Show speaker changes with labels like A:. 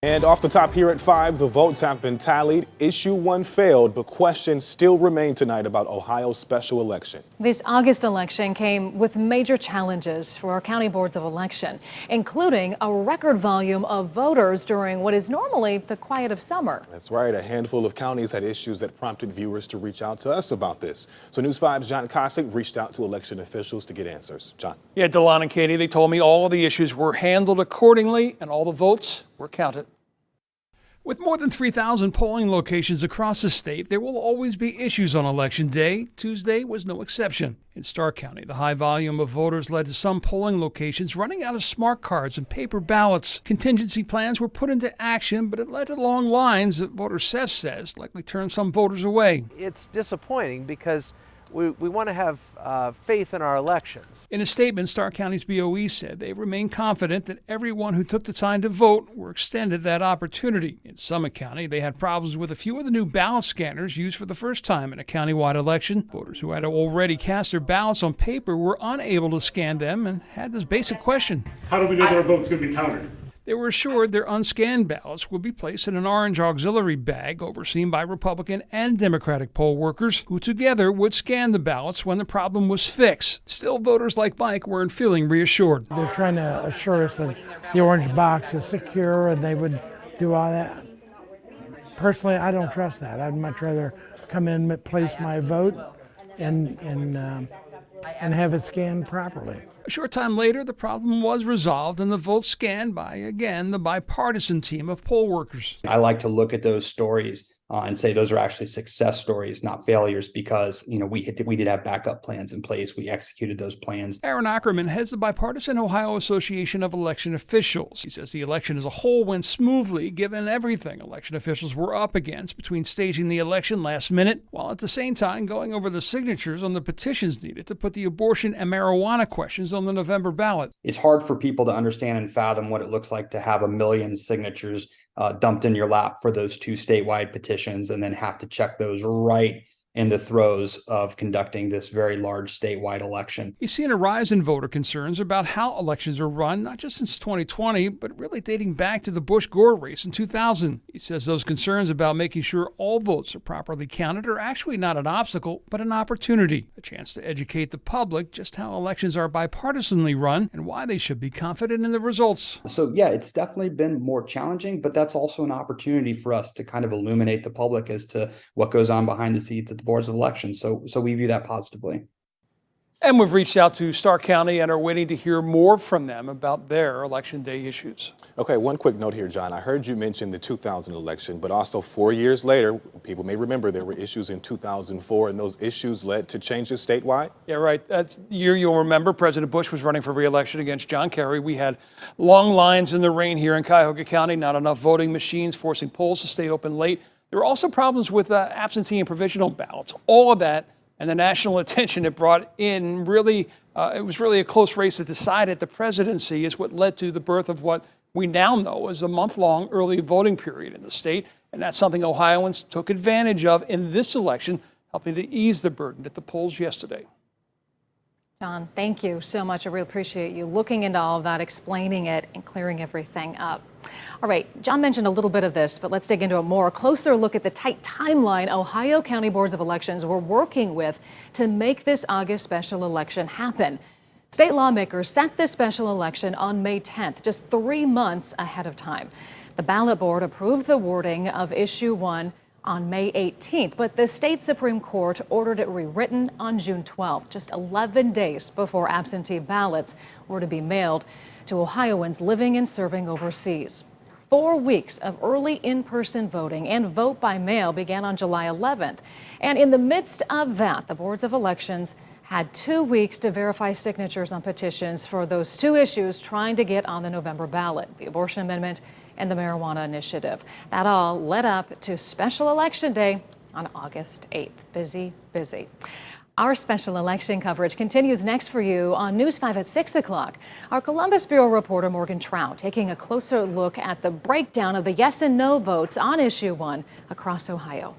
A: And off the top here at 5, the votes have been tallied. Issue 1 failed, but questions still remain tonight about Ohio's special election.
B: This August election came with major challenges for our county boards of election, including a record volume of voters during what is normally the quiet of summer.
A: That's right. A handful of counties had issues that prompted viewers to reach out to us about this. So News 5's John Kosick reached out to election officials to get answers. John.
C: Yeah, Delon and Katie, they told me all of the issues were handled accordingly and all the votes were counted. With more than 3,000 polling locations across the state, there will always be issues on Election Day. Tuesday was no exception. In Stark County, the high volume of voters led to some polling locations running out of smart cards and paper ballots. Contingency plans were put into action, but it led to long lines that voter Seth says likely turned some voters away.
D: It's disappointing because we want to have faith in our elections.
C: In a statement, Stark County's BOE said they remain confident that everyone who took the time to vote were extended that opportunity. In Summit County, they had problems with a few of the new ballot scanners used for the first time in a countywide election. Voters who had already cast their ballots on paper were unable to scan them and had this basic question.
E: How do we know that our vote's going to be counted?
C: They were assured their unscanned ballots would be placed in an orange auxiliary bag overseen by Republican and Democratic poll workers who together would scan the ballots when the problem was fixed. Still, voters like Mike weren't feeling reassured.
F: They're trying to assure us that the orange box is secure and they would do all that. Personally, I don't trust that. I'd much rather come in, place my vote, and have it scanned properly.
C: A short time later, the problem was resolved and the votes scanned by, again, the bipartisan team of poll workers.
G: I like to look at those stories and say those are actually success stories, not failures, because we did have backup plans in place. We executed those plans.
C: Aaron Ackerman heads the bipartisan Ohio Association of Election Officials. He says the election as a whole went smoothly given everything election officials were up against between staging the election last minute, while at the same time going over the signatures on the petitions needed to put the abortion and marijuana questions on the November ballot.
G: It's hard for people to understand and fathom what it looks like to have 1 million signatures dumped in your lap for those 2 statewide petitions and then have to check those right in the throes of conducting this very large statewide election.
C: He's seen a rise in voter concerns about how elections are run, not just since 2020, but really dating back to the Bush-Gore race in 2000. He says those concerns about making sure all votes are properly counted are actually not an obstacle, but an opportunity, a chance to educate the public just how elections are bipartisanly run and why they should be confident in the results.
G: So yeah, it's definitely been more challenging, but that's also an opportunity for us to kind of illuminate the public as to what goes on behind the scenes at the boards of elections. So we view that positively.
C: And we've reached out to Stark County and are waiting to hear more from them about their election day issues.
A: Okay, one quick note here, John. I heard you mention the 2000 election, but also 4 years later, people may remember there were issues in 2004, and those issues led to changes statewide?
C: Yeah, right. That's the year you'll remember President Bush was running for re-election against John Kerry. We had long lines in the rain here in Cuyahoga County, not enough voting machines, forcing polls to stay open late. There were also problems with absentee and provisional ballots. All of that and the national attention it brought in really, it was really a close race that decided the presidency is what led to the birth of what we now know as a month-long early voting period in the state. And that's something Ohioans took advantage of in this election, helping to ease the burden at the polls yesterday.
B: John, thank you so much. I really appreciate you looking into all of that, explaining it, and clearing everything up. All right, John mentioned a little bit of this, but let's dig into it more. A closer look at the tight timeline Ohio County Boards of Elections were working with to make this August special election happen. State lawmakers set this special election on May 10th, just 3 months ahead of time. The ballot board approved the wording of Issue 1 on May 18th, but the state Supreme Court ordered it rewritten on June 12th, just 11 days before absentee ballots were to be mailed to Ohioans living and serving overseas. 4 weeks of early in-person voting and vote by mail began on July 11th. And in the midst of that, the boards of elections had 2 weeks to verify signatures on petitions for those 2 issues trying to get on the November ballot, the abortion amendment and the marijuana initiative. That all led up to special election day on August 8th. Busy, busy. Our special election coverage continues next for you on News 5 at 6 o'clock. Our Columbus Bureau reporter Morgan Trout taking a closer look at the breakdown of the yes and no votes on Issue 1 across Ohio.